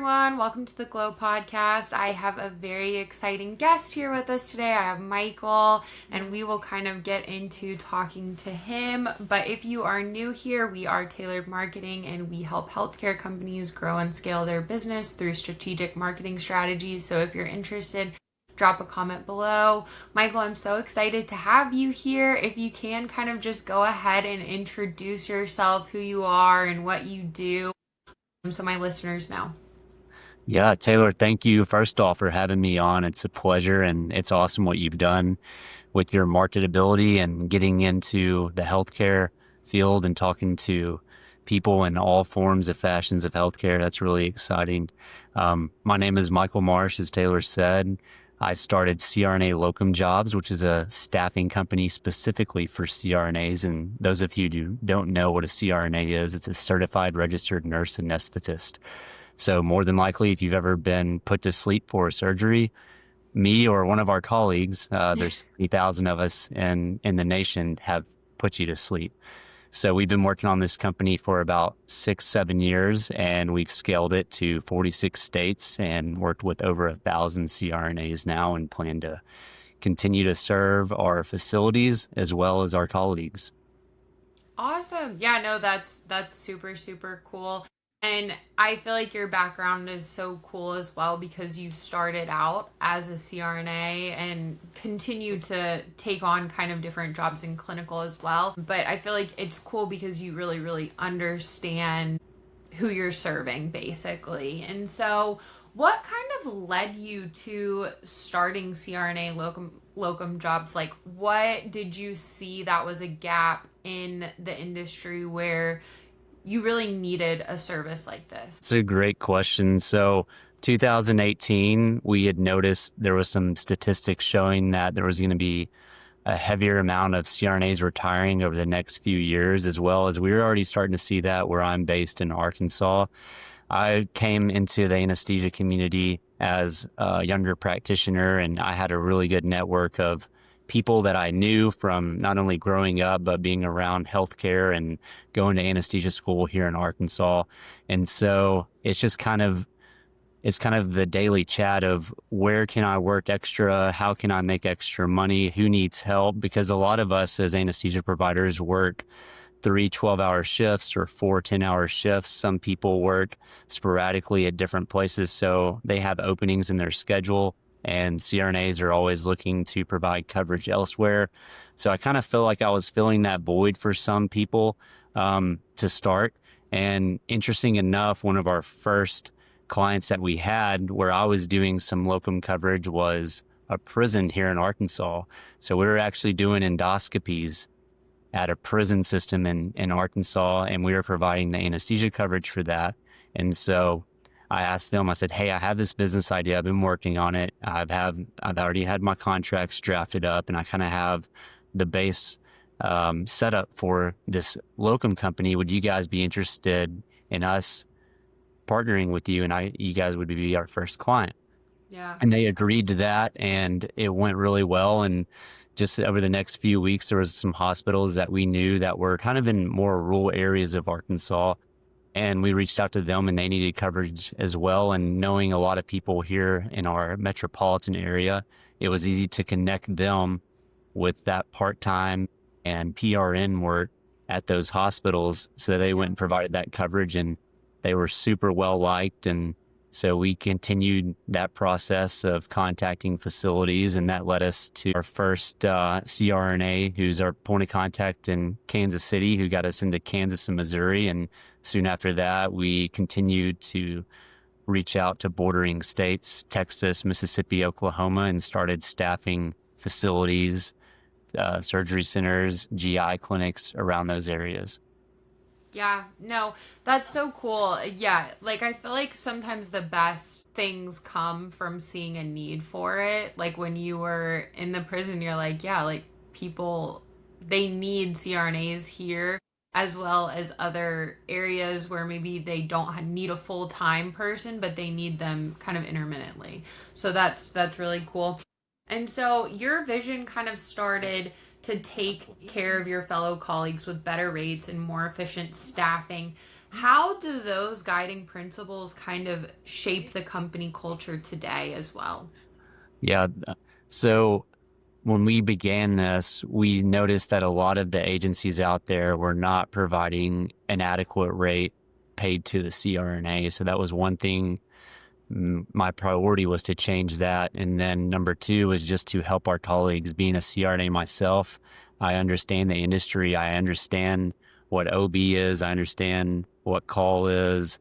everyone. Welcome to the Glow Podcast. I have a very exciting guest here with us today. I have Michael, and we will kind of get into talking to him. But if you are new here, we are Tailored Marketing, and we help healthcare companies grow and scale their business through strategic marketing strategies. So if you're interested, drop a comment below. Michael, I'm so excited to have you here. If you can kind of just go ahead and introduce yourself, who you are, and what you do, so my listeners know. Yeah, Taylor, thank you first off for having me on. It's a pleasure, and it's awesome what you've done with your marketability and getting into the healthcare field and talking to people in all forms of fashions of healthcare. That's really exciting. My name is Michael Marsh, as Taylor said. I started CRNA Locum Jobs, which is a staffing company specifically for CRNAs. And those of you who don't know what a CRNA is, it's a certified registered nurse anesthetist. So more than likely, if you've ever been put to sleep for a surgery, me or one of our colleagues, there's 3,000 of us in the nation, have put you to sleep. So we've been working on this company for about 6-7 years, and we've scaled it to 46 states and worked with over 1,000 CRNAs now, and plan to continue to serve our facilities as well as our colleagues. Awesome. Yeah, no, that's super, super cool. And I feel like your background is so cool as well because you started out as a CRNA and continue to take on kind of different jobs in clinical as well. But I feel like it's cool because you really, really understand who you're serving basically. And so what kind of led you to starting CRNA locum jobs? Like what did you see that was a gap in the industry where you really needed a service like this? It's a great question. So 2018, we had noticed there was some statistics showing that there was going to be a heavier amount of CRNAs retiring over the next few years, as well as we were already starting to see that where I'm based in Arkansas. I came into the anesthesia community as a younger practitioner, and I had a really good network of people that I knew from not only growing up, but being around healthcare and going to anesthesia school here in Arkansas. And so it's kind of the daily chat of where can I work extra? How can I make extra money? Who needs help? Because a lot of us as anesthesia providers work 3 12-hour shifts or 4 10-hour shifts. Some people work sporadically at different places, so they have openings in their schedule, and CRNAs are always looking to provide coverage elsewhere. So I kind of feel like I was filling that void for some people to start. And interesting enough, one of our first clients that we had where I was doing some locum coverage was a prison here in Arkansas. So we were actually doing endoscopies at a prison system in Arkansas, and we were providing the anesthesia coverage for that. And so I asked them, I said, hey, I have this business idea. I've been working on it. I've already had my contracts drafted up, and I kind of have the base set up for this locum company. Would you guys be interested in us partnering with you, and you guys would be our first client? Yeah. And they agreed to that, and it went really well. And just over the next few weeks, there was some hospitals that we knew that were kind of in more rural areas of Arkansas, and we reached out to them, and they needed coverage as well. And knowing a lot of people here in our metropolitan area, it was easy to connect them with that part-time and PRN work at those hospitals. So they went and provided that coverage, and they were super well liked. And so we continued that process of contacting facilities, and that led us to our first CRNA, who's our point of contact in Kansas City, who got us into Kansas and Missouri. And soon after that, we continued to reach out to bordering states, Texas, Mississippi, Oklahoma, and started staffing facilities, surgery centers, GI clinics around those areas. Yeah, no, that's so cool. Yeah, like I feel like sometimes the best things come from seeing a need for it. Like when you were in the prison, you're like, yeah, like people, they need CRNAs here as well as other areas where maybe they don't need a full-time person, but they need them kind of intermittently. So that's really cool. And so your vision kind of started to take care of your fellow colleagues with better rates and more efficient staffing. How do those guiding principles kind of shape the company culture today as well? Yeah. So when we began this, we noticed that a lot of the agencies out there were not providing an adequate rate paid to the CRNA. So that was one thing. My priority was to change that. And then number two was just to help our colleagues. Being a CRNA myself, I understand the industry. I understand what OB is. I understand what call is,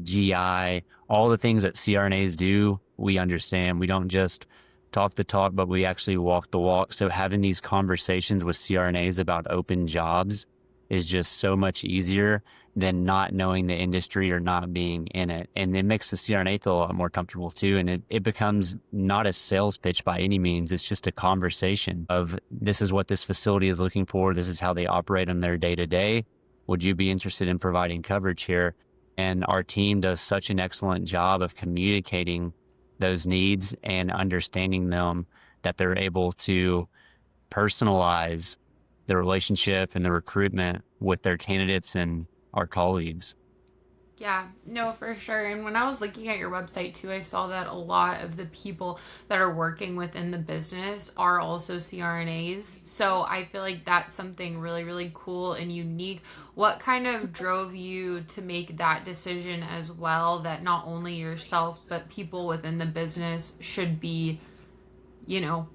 GI, all the things that CRNAs do. We understand. We don't just talk the talk, but we actually walk the walk. So having these conversations with CRNAs about open jobs is just so much easier than not knowing the industry or not being in it. And it makes the CRNA feel a lot more comfortable too. And it becomes not a sales pitch by any means. It's just a conversation of this is what this facility is looking for. This is how they operate on their day to day. Would you be interested in providing coverage here? And our team does such an excellent job of communicating those needs and understanding them that they're able to personalize the relationship and the recruitment with their candidates and our colleagues. Yeah, no, for sure. And when I was looking at your website too, I saw that a lot of the people that are working within the business are also CRNAs. So I feel like that's something really, really cool and unique. What kind of drove you to make that decision as well, that not only yourself, but people within the business should be, you know,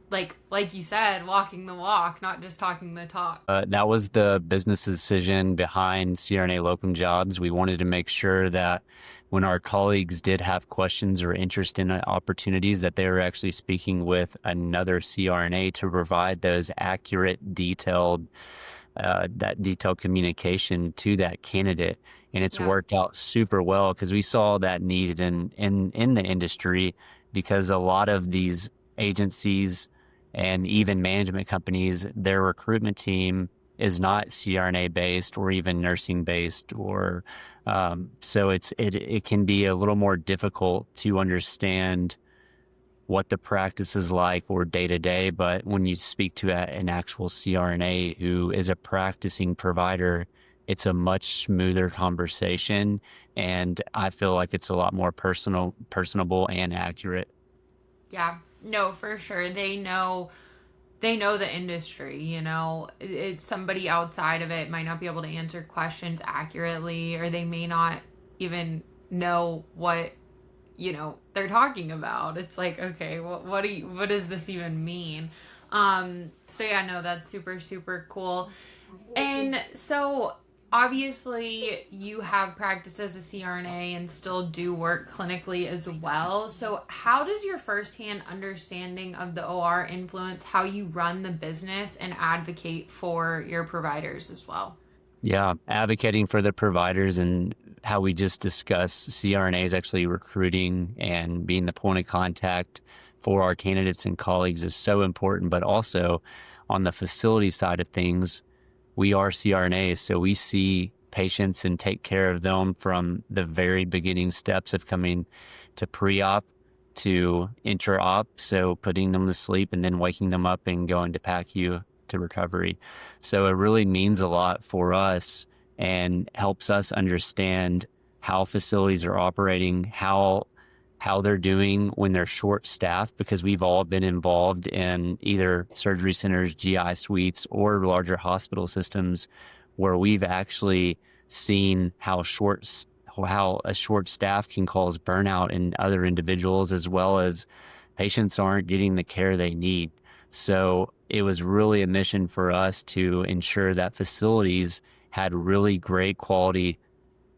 like you said, walking the walk, not just talking the talk. That was the business decision behind CRNA Locum Jobs. We wanted to make sure that when our colleagues did have questions or interest in opportunities, that they were actually speaking with another CRNA to provide those accurate, that detailed communication to that candidate. And it's Yeah. worked out super well because we saw that need in the industry, because a lot of these agencies and even management companies, their recruitment team is not CRNA based or even nursing based, or so it can be a little more difficult to understand what the practice is like or day to day. But when you speak to an actual CRNA who is a practicing provider, it's a much smoother conversation, and I feel like it's a lot more personable and accurate. Yeah. No, for sure. They know the industry, it's somebody outside of it might not be able to answer questions accurately, or they may not even know what they're talking about. It's like, okay, what does this even mean? So yeah, no, that's super super cool. And so obviously you have practiced as a CRNA and still do work clinically as well. So how does your firsthand understanding of the OR influence how you run the business and advocate for your providers as well? Yeah, advocating for the providers and how we just discussed CRNAs actually recruiting and being the point of contact for our candidates and colleagues is so important. But also on the facility side of things, we are CRNAs, so we see patients and take care of them from the very beginning steps of coming to pre-op to intra-op. So putting them to sleep and then waking them up and going to PACU to recovery. So it really means a lot for us and helps us understand how facilities are operating, how they're doing when they're short staffed, because we've all been involved in either surgery centers, GI suites, or larger hospital systems where we've actually seen how a short staff can cause burnout in other individuals, as well as patients aren't getting the care they need. So it was really a mission for us to ensure that facilities had really great quality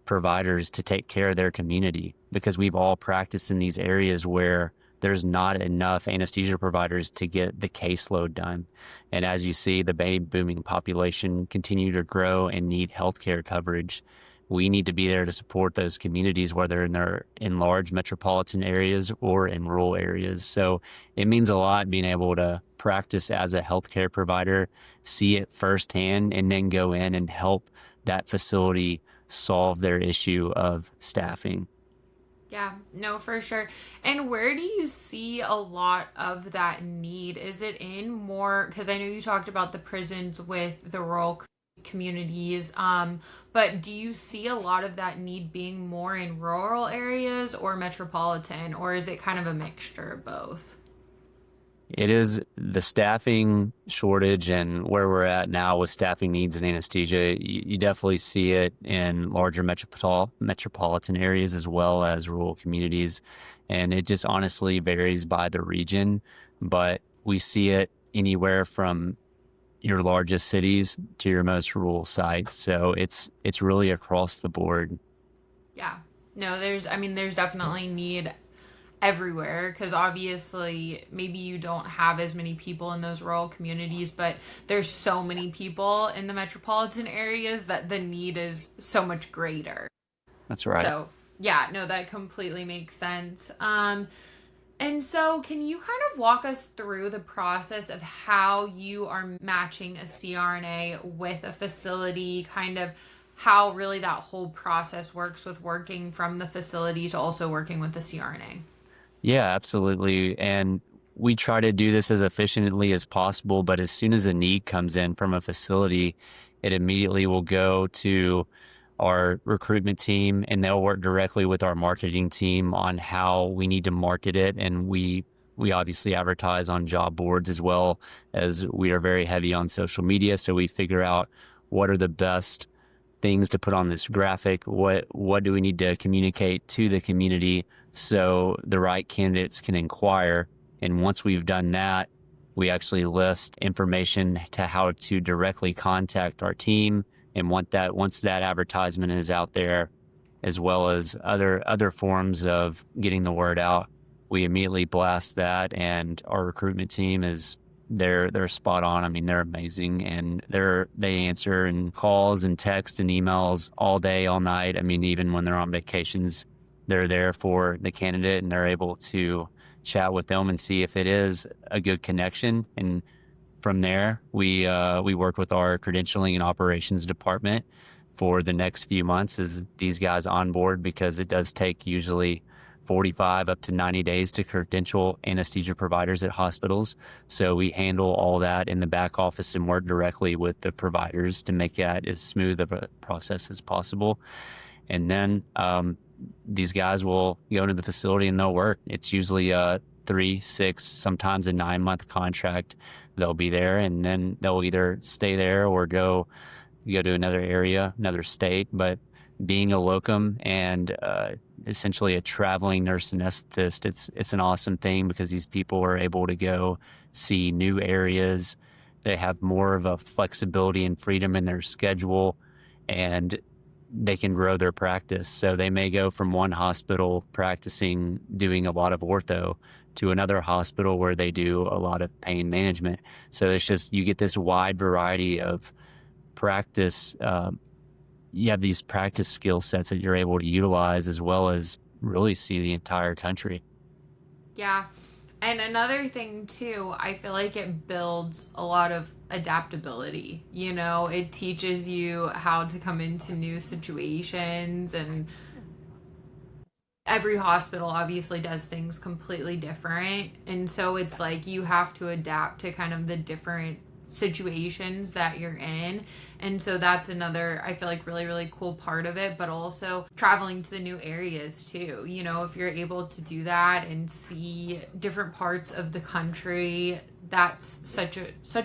providers to take care of their community, because we've all practiced in these areas where there's not enough anesthesia providers to get the caseload done. And as you see, the baby booming population continue to grow and need healthcare coverage. We need to be there to support those communities, whether they're in large metropolitan areas or in rural areas. So it means a lot being able to practice as a healthcare provider, see it firsthand, and then go in and help that facility solve their issue of staffing. Yeah, no, for sure. And where do you see a lot of that need? Is it in more, because I know you talked about the prisons with the rural communities. But do you see a lot of that need being more in rural areas or metropolitan, or is it kind of a mixture of both? It is the staffing shortage and where we're at now with staffing needs in anesthesia. You definitely see it in larger metropolitan areas as well as rural communities. And it just honestly varies by the region, but we see it anywhere from your largest cities to your most rural sites. So it's really across the board. Yeah. No, there's definitely need everywhere because obviously maybe you don't have as many people in those rural communities, but there's so many people in the metropolitan areas that the need is so much greater. That's right. So, yeah, no, that completely makes sense. And so, can you kind of walk us through the process of how you are matching a CRNA with a facility, kind of how really that whole process works with working from the facility to also working with the CRNA? Yeah, absolutely. And we try to do this as efficiently as possible, but as soon as a need comes in from a facility, it immediately will go to our recruitment team and they'll work directly with our marketing team on how we need to market it. And we obviously advertise on job boards as well as we are very heavy on social media. So we figure out what are the best things to put on this graphic, what do we need to communicate to the community so the right candidates can inquire. And once we've done that, we actually list information to how to directly contact our team. And once that advertisement is out there, as well as other forms of getting the word out, we immediately blast that. And our recruitment team is they're spot on. I mean, they're amazing, and they answer and calls and text and emails all day, all night. I mean, even when they're on vacations, they're there for the candidate and they're able to chat with them and see if it is a good connection. And from there, we work with our credentialing and operations department for the next few months as these guys onboard, because it does take usually 45 up to 90 days to credential anesthesia providers at hospitals. So we handle all that in the back office and work directly with the providers to make that as smooth of a process as possible. And then these guys will go into the facility and they'll work. It's usually a 3, 6, sometimes a 9-month contract. They'll be there and then they'll either stay there or go to another area, another state. But being a locum and essentially a traveling nurse anesthetist, it's an awesome thing because these people are able to go see new areas. They have more of a flexibility and freedom in their schedule, and they can grow their practice. So they may go from one hospital practicing doing a lot of ortho to another hospital where they do a lot of pain management. So it's just, you get this wide variety of practice. You have these practice skill sets that you're able to utilize as well as really see the entire country. Yeah. And another thing too, I feel like it builds a lot of adaptability. You know, it teaches you how to come into new situations, and every hospital obviously does things completely different. And so it's like you have to adapt to kind of the different situations that you're in. And so that's another, I feel like, really, really cool part of it, but also traveling to the new areas too. You know, if you're able to do that and see different parts of the country, that's such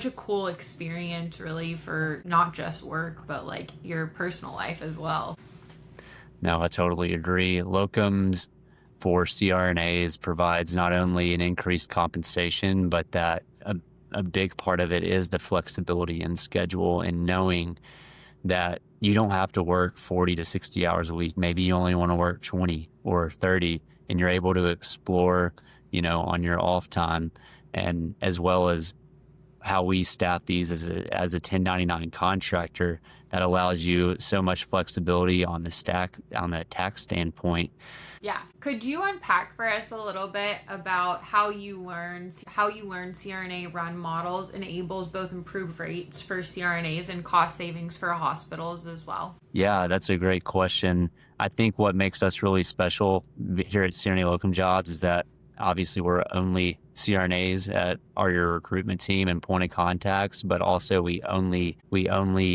a cool experience really for not just work, but like your personal life as well. No, I totally agree. Locums for CRNAs provides not only an increased compensation, but that a big part of it is the flexibility in schedule and knowing that you don't have to work 40 to 60 hours a week. Maybe you only want to work 20 or 30 and you're able to explore, on your off time, and as well as how we staff these as a 1099 contractor that allows you so much flexibility on the tax standpoint. Yeah. Could you unpack for us a little bit about how you learn CRNA run models enables both improved rates for CRNAs and cost savings for hospitals as well? Yeah, that's a great question. I think what makes us really special here at CRNA Locum Jobs is that Obviously, we're only CRNAs at your recruitment team and point of contacts, but also we only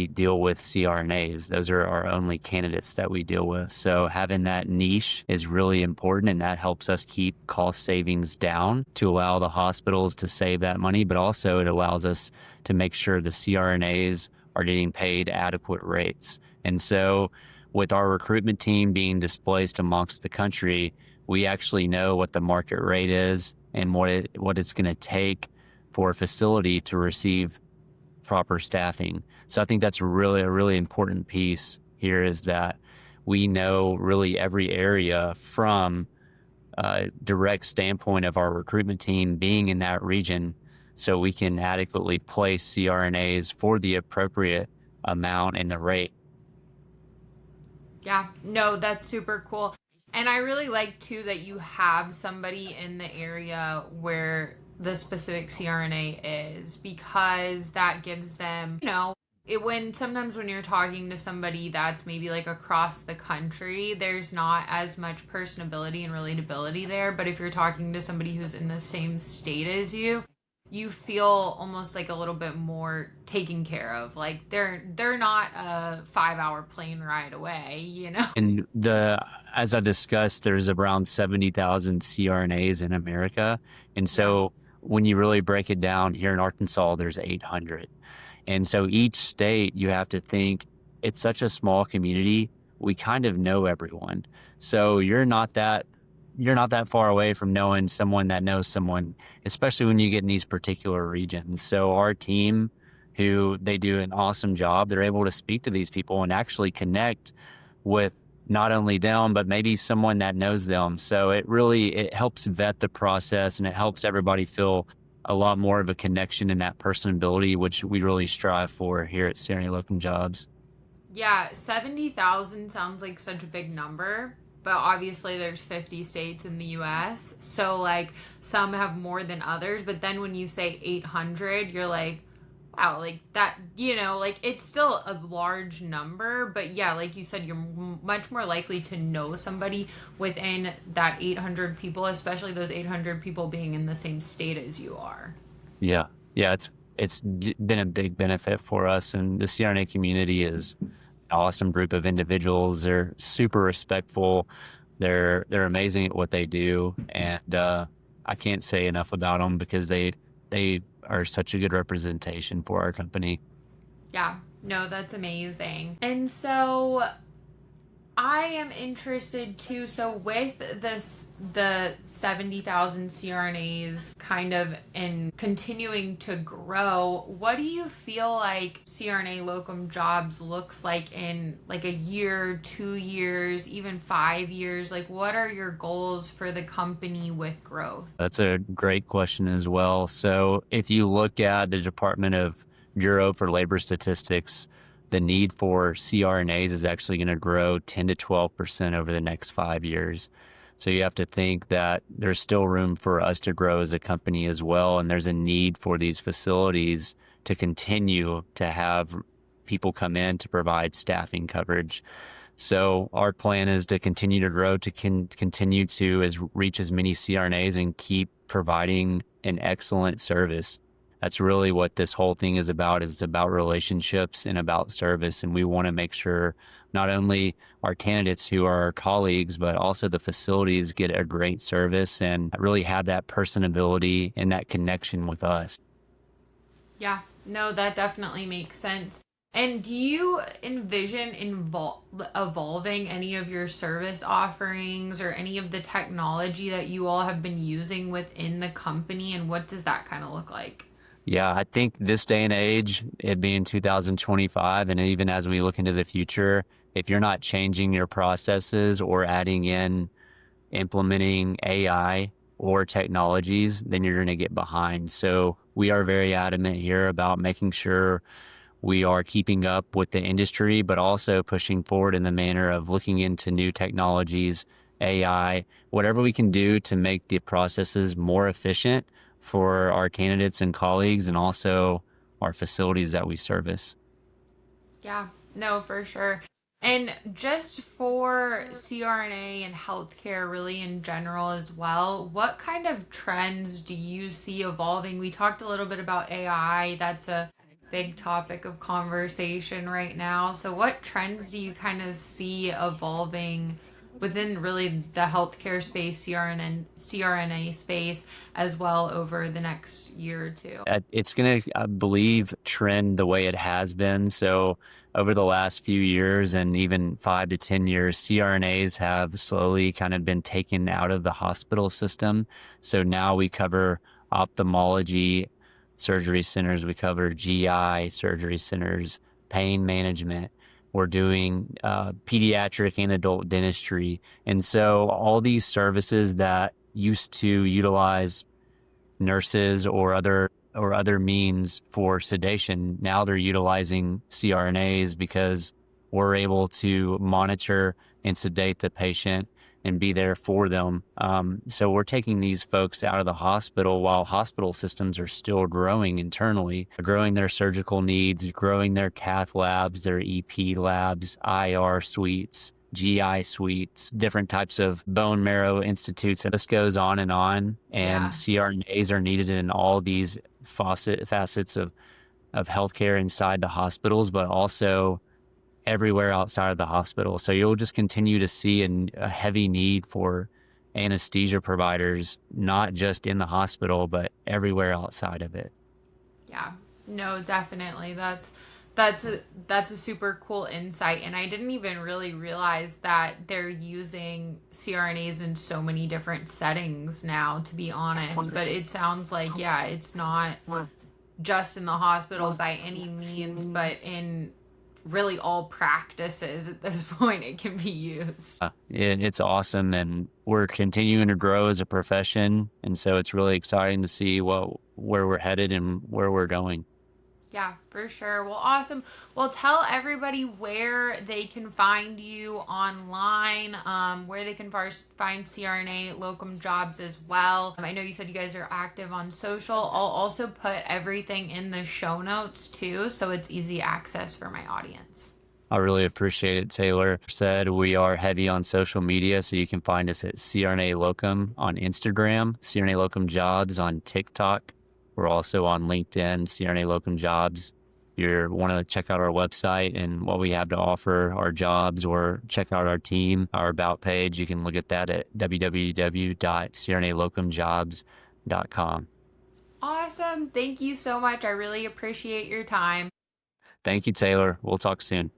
deal with CRNAs. Those are our only candidates that we deal with. So having that niche is really important, and that helps us keep cost savings down to allow the hospitals to save that money, but also it allows us to make sure the CRNAs are getting paid adequate rates. And so with our recruitment team being displaced amongst the country, we actually know what the market rate is and what it's going to take for a facility to receive proper staffing. So I think that's really a really important piece here, is that we know really every area from a direct standpoint of our recruitment team being in that region, so we can adequately place CRNAs for the appropriate amount and the rate. Yeah, no, that's super cool. And I really like too that you have somebody in the area where the specific CRNA is, because that gives them, when sometimes when you're talking to somebody that's maybe like across the country, there's not as much personability and relatability there. But if you're talking to somebody who's in the same state as you feel almost like a little bit more taken care of. Like they're not a 5 hour plane ride away. And as I discussed, there's around 70,000 CRNAs in America. And Yeah. so when you really break it down, here in Arkansas, there's 800. And so each state, you have to think, it's such a small community. We kind of know everyone. So you're not that far away from knowing someone that knows someone, especially when you get in these particular regions. So our team, who they do an awesome job, they're able to speak to these people and actually connect with not only them, but maybe someone that knows them. So it helps vet the process, and it helps everybody feel a lot more of a connection in that personability, which we really strive for here at CRNA Locum Jobs. Yeah, 70,000 sounds like such a big number, but obviously there's 50 states in the US. So like some have more than others, but then when you say 800, you're like, wow, like that, like it's still a large number, but yeah, like you said, you're much more likely to know somebody within that 800 people, especially those 800 people being in the same state as you are. Yeah. Yeah. It's been a big benefit for us. And the CRNA community is an awesome group of individuals. They're super respectful. They're amazing at what they do. And, I can't say enough about them because they are such a good representation for our company. Yeah, no, that's amazing. And so I am interested too. So with the 70,000 CRNAs kind of and continuing to grow, what do you feel like CRNA locum jobs looks like in like a year, 2 years, even 5 years? Like what are your goals for the company with growth? That's a great question as well. So if you look at the Department of Bureau for Labor Statistics, the need for CRNAs is actually going to grow 10 to 12% over the next 5 years. So you have to think that there's still room for us to grow as a company as well. And there's a need for these facilities to continue to have people come in to provide staffing coverage. So our plan is to continue to grow, to continue to reach as many CRNAs and keep providing an excellent service. That's really what this whole thing is about. Is it's about relationships and about service. And we want to make sure not only our candidates who are our colleagues, but also the facilities get a great service and really have that personability and that connection with us. Yeah, no, that definitely makes sense. And do you envision evolving any of your service offerings or any of the technology that you all have been using within the company? And what does that kind of look like? Yeah, I think this day and age, it being 2025, and even as we look into the future, if you're not changing your processes or adding in implementing AI or technologies, then you're going to get behind. So we are very adamant here about making sure we are keeping up with the industry, but also pushing forward in the manner of looking into new technologies, AI, whatever we can do to make the processes more efficient for our candidates and colleagues, and also our facilities that we service. Yeah, no, for sure. And just for CRNA and healthcare, really in general as well, what kind of trends do you see evolving? We talked a little bit about AI. That's a big topic of conversation right now. So, what trends do you kind of see evolving within really the healthcare space, CRNA space, as well over the next year or two? It's going to, I believe, trend the way it has been. So over the last few years and even 5 to 10 years, CRNAs have slowly kind of been taken out of the hospital system. So now we cover ophthalmology surgery centers, we cover GI surgery centers, pain management. We're doing pediatric and adult dentistry. And so all these services that used to utilize nurses or other means for sedation. Now they're utilizing CRNAs because we're able to monitor and sedate the patient and be there for them. So we're taking these folks out of the hospital while hospital systems are still growing internally, growing their surgical needs, growing their cath labs, their EP labs, IR suites, GI suites, different types of bone marrow institutes, and this goes on and on. And Yeah. CRNAs are needed in all these facets of healthcare inside the hospitals, but also everywhere outside of the hospital. So you'll just continue to see a heavy need for anesthesia providers, not just in the hospital, but everywhere outside of it. Yeah. No, definitely. That's a super cool insight, and I didn't even really realize that they're using CRNAs in so many different settings now, to be honest. But it sounds like, yeah, it's not just in the hospital by any means, but in really all practices at this point it can be used. It's awesome, and we're continuing to grow as a profession, and so it's really exciting to see where we're headed and where we're going. Yeah, for sure. Well, awesome. Well, tell everybody where they can find you online, where they can find CRNA Locum Jobs as well. I know you said you guys are active on social. I'll also put everything in the show notes too, so it's easy access for my audience. I really appreciate it, Taylor. Said we are heavy on social media, so you can find us at CRNA Locum on Instagram, CRNA Locum Jobs on TikTok. We're also on LinkedIn, CRNA Locum Jobs. You want to check out our website and what we have to offer, our jobs, or check out our team, our about page. You can look at that at www.crnalocumjobs.com. Awesome. Thank you so much. I really appreciate your time. Thank you, Taylor. We'll talk soon.